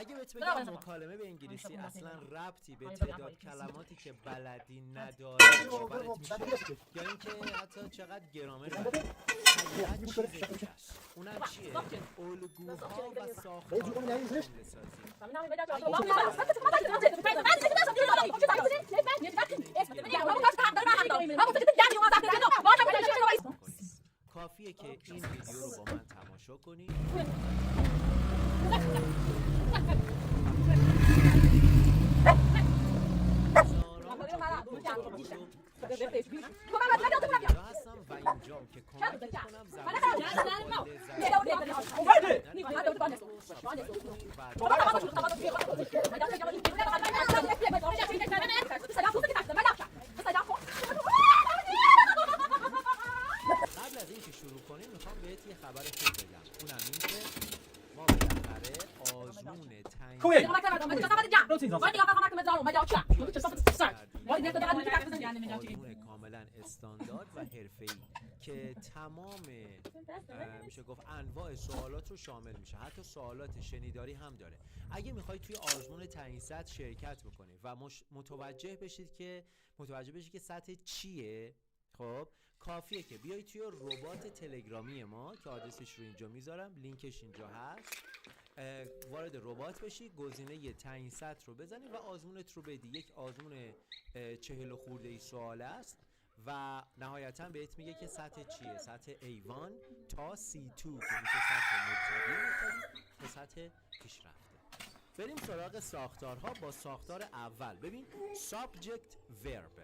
اگه بهت بگم مکالمه به انگلیسی اصلا ربطی به تعداد کلماتی که بلدی نداره باورت میشه؟ یا اینکه حتی چقدر گرامر بلدی؟ حقیقت چیز دیگه است. اونم چیه؟ الگوها و ساختار جمله سازی. کافیه که این ویدیو رو با من تماشا کنی. هستم و اینجام که کمک کنم قبل از اینکه شروع کنیم میخوام بهت یه خبر خوب بگم. اونم این که ما بالاخره آزمون آزمون کاملا استاندارد و حرفه‌ای که تمام میشه گفت انواع سوالات رو شامل میشه، حتی سوالات شنیداری هم داره. اگه میخوای توی آزمون تعیین سطح شرکت بکنی و متوجه بشید که سطح چیه، خب کافیه که بیای توی ربات تلگرامی ما که آدرسش رو اینجا میذارم، لینکش اینجا هست، وارد ربات بشی، گزینه تعیین سطح رو بزنی و آزمونت رو بدی. یک آزمون 40 و خورده ای سوال است و نهایتا بهت میگه که سطح چیه، سطح A1 تا C2 که میشه سطح مبتدی تا سطح پیشرفته. بریم سراغ ساختارها. با ساختار اول ببین subject verb.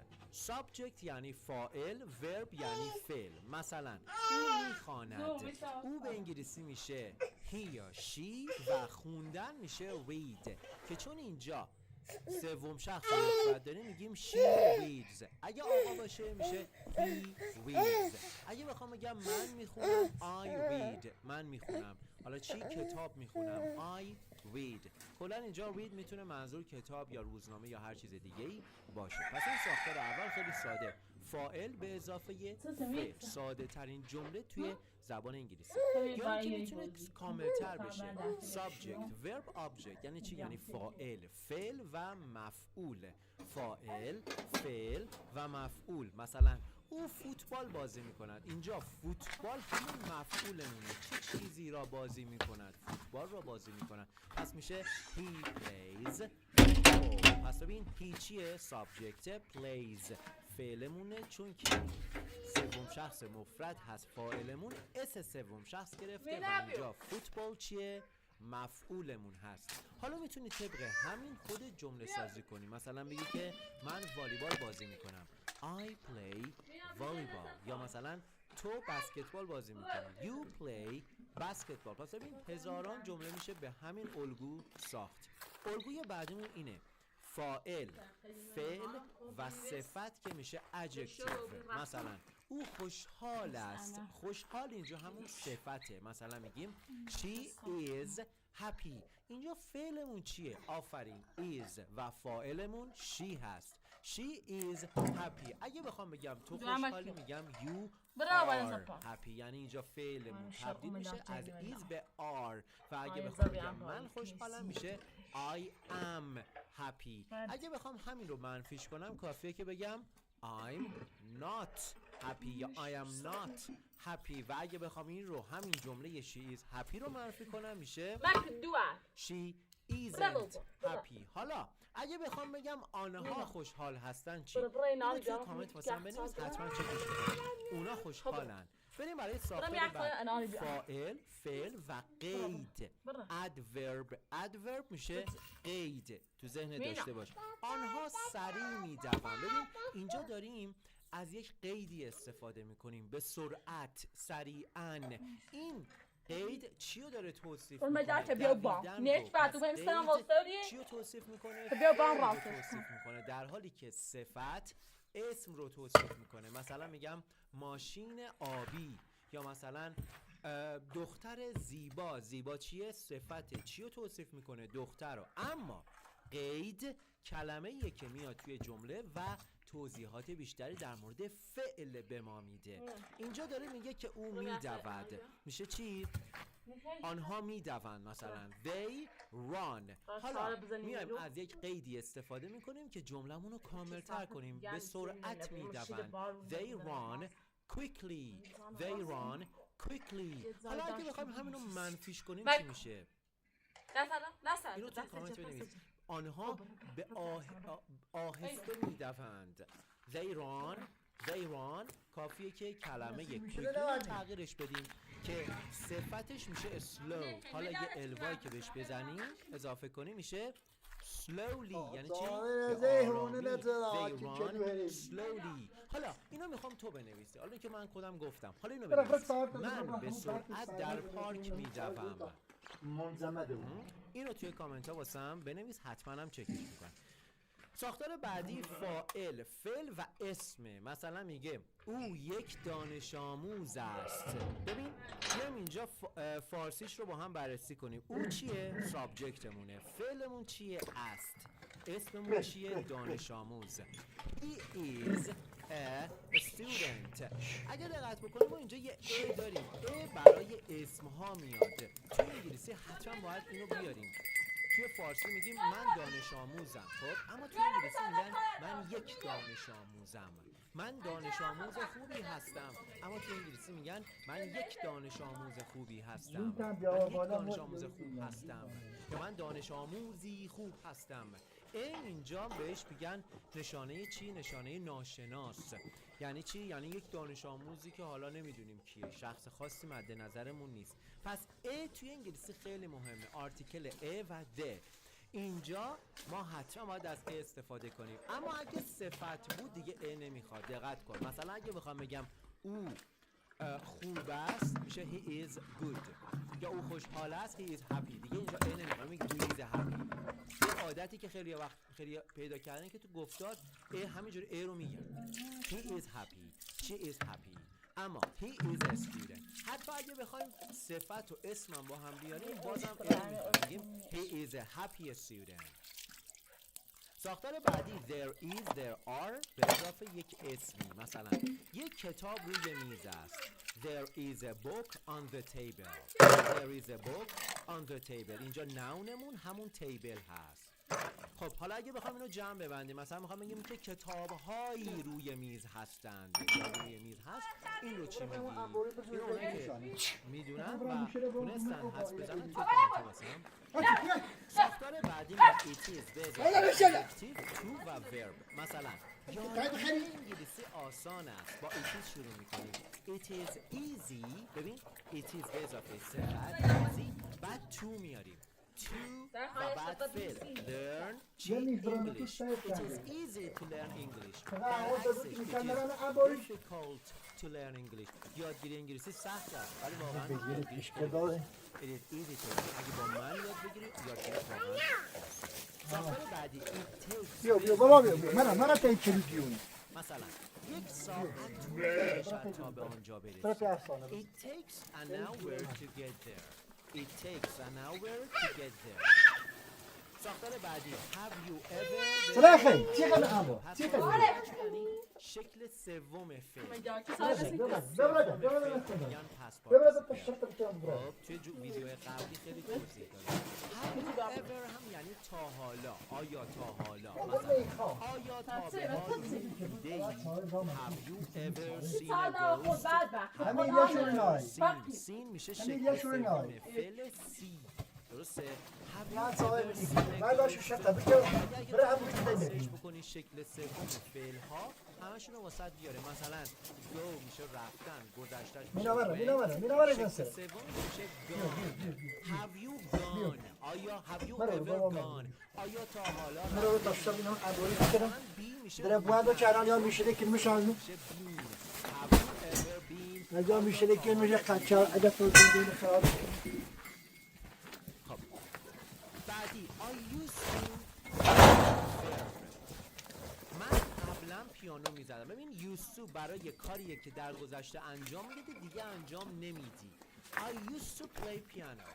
subject یعنی فاعل، verb یعنی فعل. مثلا او میخواند، او به انگلیسی میشه he یا she و خوندن میشه read، که چون اینجا سوم شخص مفرد داریم میگیم she reads. اگه آقا باشه میشه he reads. اگه بخوام بگم من میخونم I read، من میخونم. حالا چی؟ کتاب میخونم I read. کلا اینجا read میتونه منظور کتاب یا روزنامه یا هر چیز دیگه ای باشه. پس این ساختار اول خیلی ساده، فاعل به اضافه فعل، ساده ترین جمله توی زبان انگلیسی. یا اینکه میتونه کامل تر بشه subject verb object. یعنی چی؟ یعنی فاعل، فعل و مفعول. فاعل، فعل و مفعول. مثلا او فوتبال بازی میکند. اینجا فوتبال همون مفعولمونه، چه چیزی را بازی میکند؟ فوتبال را بازی میکند. پس میشه he plays football. پس ببین he چیه؟ subject، plays فعلمونه، چون که سوم شخص مفرد هست فاعلمون اس سوم شخص گرفته و اینجا فوتبال چیه؟ مفعولمون هست. حالا میتونی طبق همین خود جمله سازی کنی. مثلا بگی که من والیبال بازی میکنم I play volleyball. یا مثلا تو بسکتبال بازی میکنی you play basketball. پس ببین هزاران جمله میشه به همین الگو ساخت. الگوی بعدیمون اینه فاعل، فعل و صفت که میشه adjective. مثلا او خوشحال است. خوشحال اینجا همون صفته. مثلا میگیم she is happy. اینجا فعلمون چیه؟ آفرین is و فاعلمون she هست. she is happy. اگه بخوام بگم تو خوشحالی میگم you are happy. یعنی اینجا فعلمون تبدیل میشه از is به are. و اگه بخوام بگم من خوشحالم میشه I am happy. اگه بخوام همین رو منفیش کنم کافیه که بگم I'm not happy یا I am not happy. و اگه بخوام این رو همین جمله she is happy رو منفی کنم میشه she isn't happy. حالا اگه بخوام بگم آنها خوشحال هستن چی؟ اینو توی کامنت واسه من بنویس، حتما چکش کنم. اونا خوشحالن. بریم برای ساختار بعد. فاعل، فعل و قید. adverb میشه قید. تو ذهن داشته باش. آنها سریع میدوند. ببین اینجا داریم از یک قیدی استفاده میکنیم، به سرعت، سریعاً. این قید چی رو داره توصیف میکنه؟ چی رو توصیف میکنه؟ توصیف میکنه. در حالی که صفت اسم رو توصیف میکنه. مثلا میگم ماشین آبی، یا مثلا دختر زیبا. زیبا چیه؟ صفت. چی رو توصیف میکنه؟ دختر رو. اما قید کلمه‌ایه که میاد توی جمله و توضیحات بیشتری در مورد فعل به ما میده. اینجا داره میگه که او میدود. میشه چی؟ آنها میدوند. مثلا they run. حالا میایم از یک قیدی استفاده میکنیم که جملمون رو کاملتر کنیم. به سرعت میدوند. they run quickly. they run quickly. حالا اگه بخوایم همینو منفیش کنیم چی میشه؟ اینو توی کامنت بنویس. آنها به آهسته میدوند. they run کافیه که کلمه quickly تغییرش بدیم که صفتش میشه slow. حالا یه الوایی که بهش بزنیم اضافه کنیم میشه slowly. یعنی چی؟ they run slowly. حالا اینو میخوام تو بنویسی. حالا که من خودم گفتم، حالا اینو بنویس. من به سرعت در پارک میدوم. اینو توی کامنت ها واسم بنویس، حتما هم چکش میکنم. ساختار بعدی فاعل، فعل و اسمه. مثلا میگه او یک دانش آموز است. ببین میام اینجا فارسیش رو با هم بررسی کنیم. او چیه؟ سابجکتمونه. فعلمون چیه؟ است. اسممون چیه؟ دانش آموز. He is a student. اگه دقت بکنیم ما اینجا یه ا داریم. ا برای اسمها میاد. توی انگلیسی حتما باید اینو بیاریم. توی فارسی میگیم من دانش آموزم، خب، اما توی انگلیسی میگن من یک دانش آموزم. من دانش آموز خوبی هستم، اما توی انگلیسی میگن من یک دانش آموز خوبی هستم. من یک دانش آموز خوب هستم. من دانش آموزی خوب هستم. اینجا بهش میگن نشانه چی؟ نشانه ناشناس. یعنی چی؟ یعنی یک دانش آموزی که حالا نمیدونیم کیه، شخص خاصی مد نظرمون نیست. پس توی انگلیسی خیلی مهمه. آرتیکل و د. اینجا ما حتما باید از استفاده کنیم، اما اگه صفت بود دیگه نمیخواد. دقت کن. مثلا اگه بخوام بگم او خوب است میشه he is good، یا او خوشحال است he is happy. دیگه اینجا نمیخوام میگه he is happy. یه عادتی که خیلی وقت پیدا کردن که تو گفتار همینجوری رو میگن he is happy، she is happy، اما he is a student. حتی اگه بخوایم صفت و اسمم با هم بیاریم بازم میگیم he is a happy student. ساختار بعدی there is there are به اضافه یک اسمی. مثلا یک کتاب روی میز است. There is a book on the table. There is a book on the table. اینجا نونمون همون تیبل هست. خب حالا اگه بخوام اینو جمع ببندیم، مثلا میخوام بگیم که کتاب‌هایی روی میز هستند. روی میز هست. این رو چی میگیم؟ اینو اونایی که میدونن و تونستن حدس بزنن توی کامنت واسم. ساختار بعدی it is به اضافه to و verb. مثلا یادگیری انگلیسی آسان است. با it is شروع میکنیم. it is easy. ببین it is به اضافه صفت easy بعد to میاریم. to و بعد فعل learn English. It is easy to learn English. It is difficult to learn English. یادگیری انگلیسی سخت است ولی واقعا it is easy to learn. اگه با من یاد بگیری یادگیری واقعا. ساختار بعدی it takes. بیا بابا بیا. من تا این کلیدیون. مثلا یک ساعت طول می‌کشد تا به آنجا برسی. It takes an hour to get there. It takes an hour to get there. ساختار بعدی have you ever. سلاخی چقدر آبا چقدر شکل سوم فعل. خب توی ویدیو قبلی خیلی توضیح دادم. have you ever هم یعنی تا حالا. آیا تا حالا، مثلا آیا تا به حال دیده‌ای have you ever seen a ghost. همین یه شورنای سین میشه شکل سوم فعل سی. درسته؟ من صاحب من باشو شتا بگم برای همون سرچ بکنی شکل سوم فعل ها همشون رو واسط بیاره. مثلا go میشه رفتن، گذشتهش مینا شکل سوم میشه gone. have you gone. آیا have you ever gone. آیا تا حالا رو داشتم اینا ابوری کردم بی میشه در بوادو چران یا میشه که میشه have you ever been. نجا میشه که میشه قچا اگه تو دین خراب. بعدی I used to. من قبلا پیانو میزدم. ببین used to برای کاریه که در گذشته انجام میدی دیگه انجام نمیدی. I used to play piano.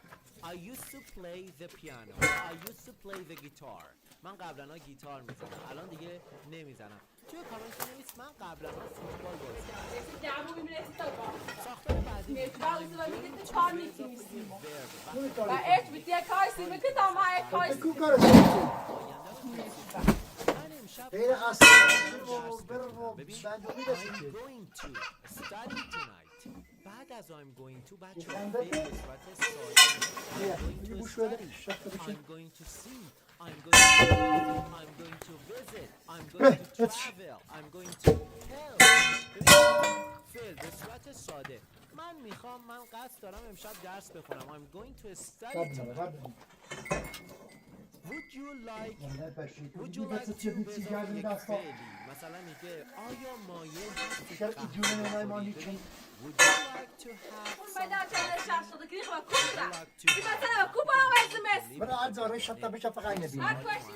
I used to play the piano. I used to play the guitar. من قبلا گیتار میزنم، الان دیگه نمیزنم. توی کامنت بنویس من قبلا فوتبال بازی کردم. ساختار بعدی و ایت بیتیه کایسی میکنم ما ایت کایسی کوکار من امشب غیر اصلا ببین بنجامی I'm رسید going to study tonight. بعد از I'm going to بچه خنده به که؟ صورت ساده I'm going to گوش بده study. شخص بشه I'm going to see. I'm going to visit. I'm going to travel. I'm going to help. فعل به صورت ساده. من قصد دارم امشب درس بخونم. I'm going to study tonight. Would you like to بذار یک فعلی مثلا میگه آیا مایل هستی قهوه بخوری؟ Would you like to have بدأت على الشخص صدق ليه Would كوبا you like to have مثلا كوبا واسمس برای عزاره شبتا بشه فقط نبینیم هر کوشتی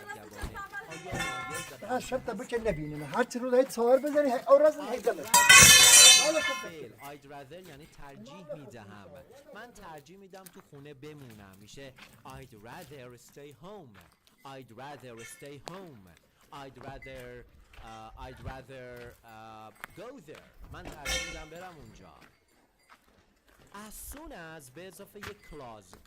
فقط شبتا بشه نبینیم هر چی رو دهید سوار بزنی اورز هیدمه I'd rather یعنی ترجیح میدهم من ترجیح میدم تو خونه بمونم میشه I'd rather stay home I'd rather stay home I'd rather go there من ترجیح میدم برم اونجا as soon as به اضافه یک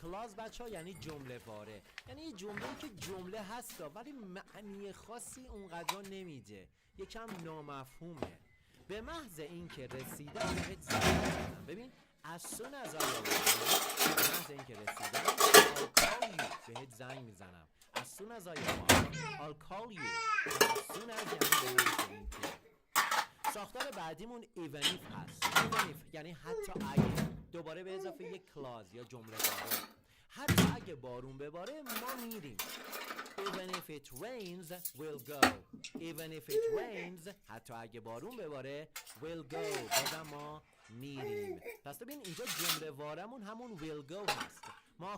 کلاز بچه ها یعنی جمله واره یعنی یه جمله که جمله هستا ولی معنی خاصی اونقدر نمیده یکم نامفهومه به محض اینکه رسیدم بهت زنگ میزنم ببین as soon as I arrive به محض اینکه رسیدم I'll call you بهت زنگ میزنم as soon as I arrive I'll call you as soon as یعنی به محض اینکه ساختار بعدیمون even if هست even if یعنی حتی اگه دوباره به اضافه یک کلاز یا جمله واره حتی اگه بارون بباره ما میریم even if it rains we'll go even if it rains حتی اگه بارون بباره we'll go بازم ما میریم پس ببین اینجا جمله وارمون همون will go هست ما